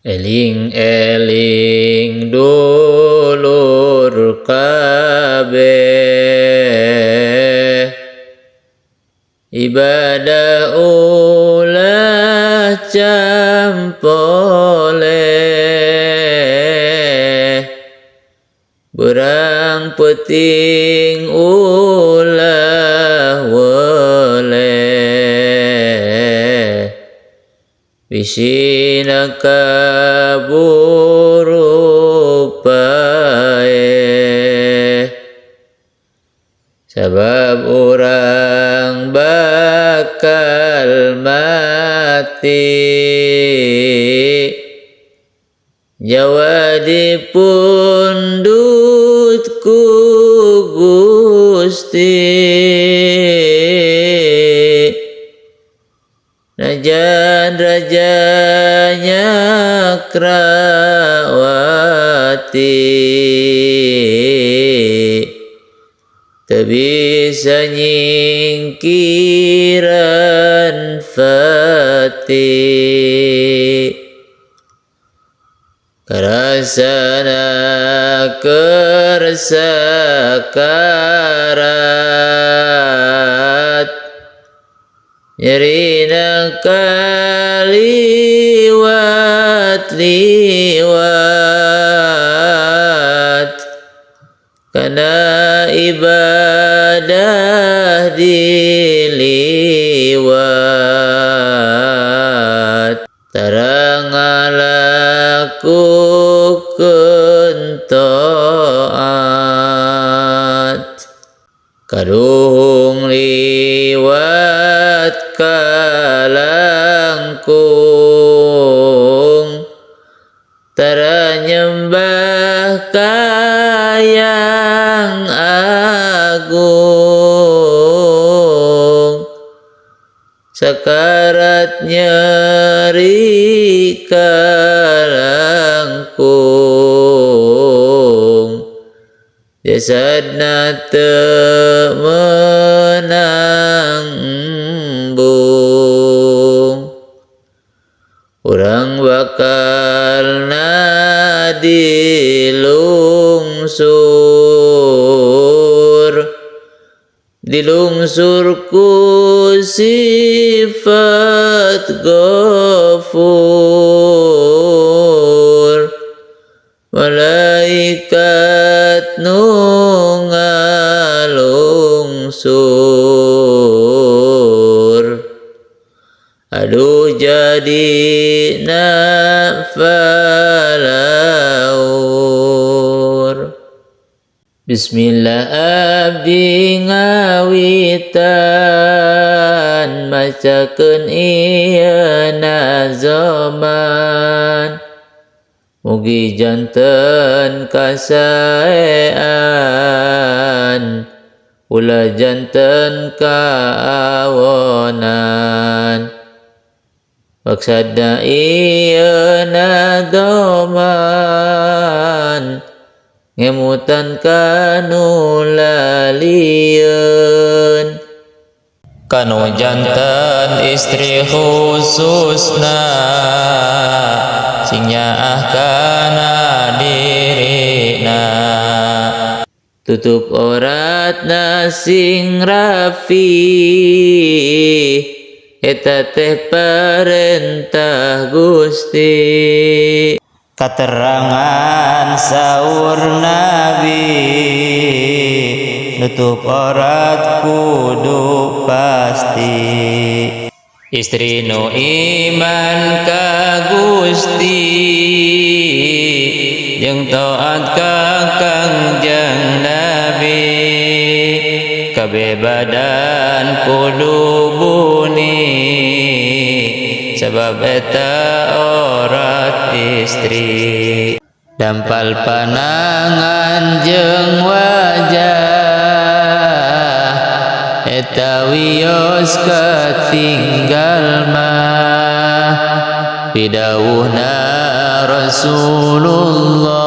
Eling-eling dulur kabeh, ibadah ulah campoleh, berang peting ulah weleh, bisina kaburu pae, sabab urang bakal mati, jawadi pundut ku Gusti, najan rajanya krawati, teu bisa nyingkiran fati, karasana kersakarat, nyerina kaliwat-liwat, kana ibadah diliwat, tarang ngalakukeun taat, kaduhung liwat kalangkung, tara nyembah kayang agung, sakarat nyeri kalangkung, jasadna teu meunang embung, urang bakalna dilungsur ku sifat Ghafur, malaikat nu ngalungsur, aduh jadina falaur. Bismillah abdi ngawitan, macakeun ieu nazoman, mugi janten kasaean, ulah janten kaawonan, maksudna ieu nazoman, ngemutan kanu lalieun, kanu janten istri khususna, sing nyaah kana dirina, tutup auratna sing rapi, eta teh perintah Gusti. Katerangan saur Nabi, nutup aurat kudu pasti, istri nu iman ka Gusti, jeung taat ka Kangjeng Nabi, kabeh badan kudu buni, sabab eta aurat istri. Dampal panangan jeung wajah, eta wios katinggal mah, pidawuhna Rasulullah,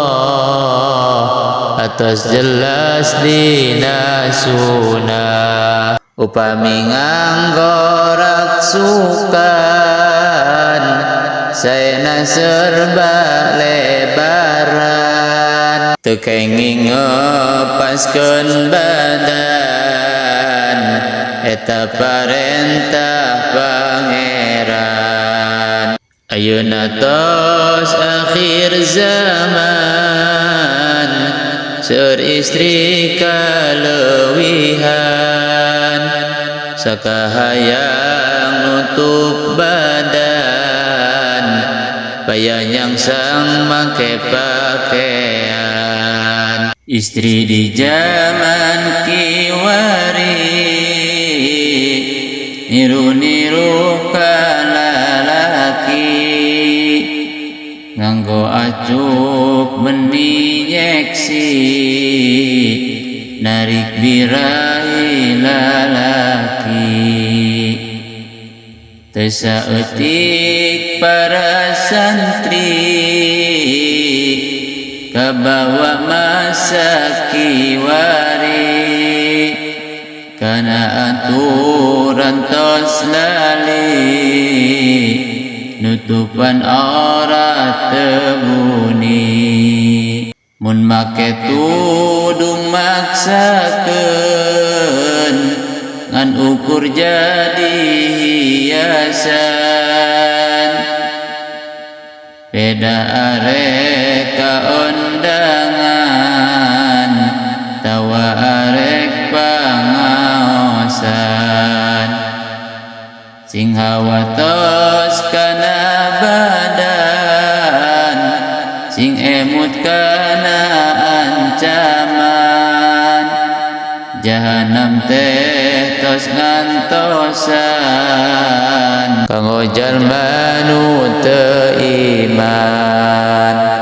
atas jelas dina sunah. Upami nganggo raksukan saena serba lebaran teu kenging ngepaskeun badan eta parentah pangeran. Ayeuna tos akhir zaman seur istri kaleuwihan sakahayang nutup badan payah nyangsang make pakaian. Istri di zaman kiwari niru-niru kalalaki nganggo acup benih nyeksi narik birahi lalaki teu saeutik para santri kabawa masa kiwari kana aturan tos lali nutupan aurat tebuni. Mun make tudung maksakeun ngan ukur jadi hiasan beda arek kaondangan tawa arek pangaosan sing hawa tos kana badan sing emut kana ancaman jahanam teh tos ngantosan kanggo jalma nu teu